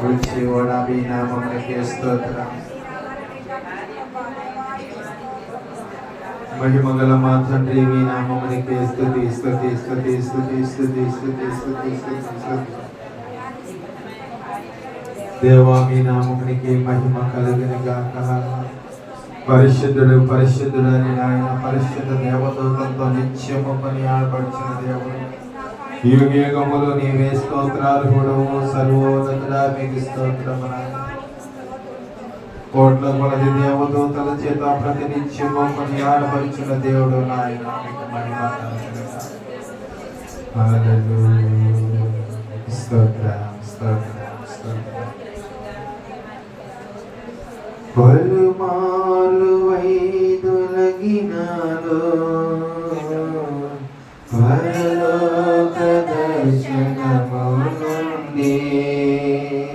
విడిచేవాడా మీ నామమునకే స్తోత్రం. మహిమగల మా తండ్రి మీ నామమునకే స్తుతి స్తుతి స్తుతి స్తుతి స్తుతి స్తుతి స్తుతి స్తుతి. దేవా మీ నామమునికి మహిమ కలుగును గాక. పరిశుద్ధుడు పరిశుద్ధుడు అని ఆయన పరిశుద్ధ దేవదూతలతో నిత్యము కొనియాడబడుచున్న దేవుడు. యుగయుగములు నీవే స్తోత్రార్హుడవు. సర్వోన్నతుడా మీకు స్తోత్రము. కోట్ల కొలది దేవదూతల చేత ప్రతినిత్యము కొనియాడబడుచున్న దేవుడు నాయన మీకు మహిమ కలుగును గాక. హల్లెలూయా. స్తోత్రం స్తోత్రం స్తోత్రం. బలుమా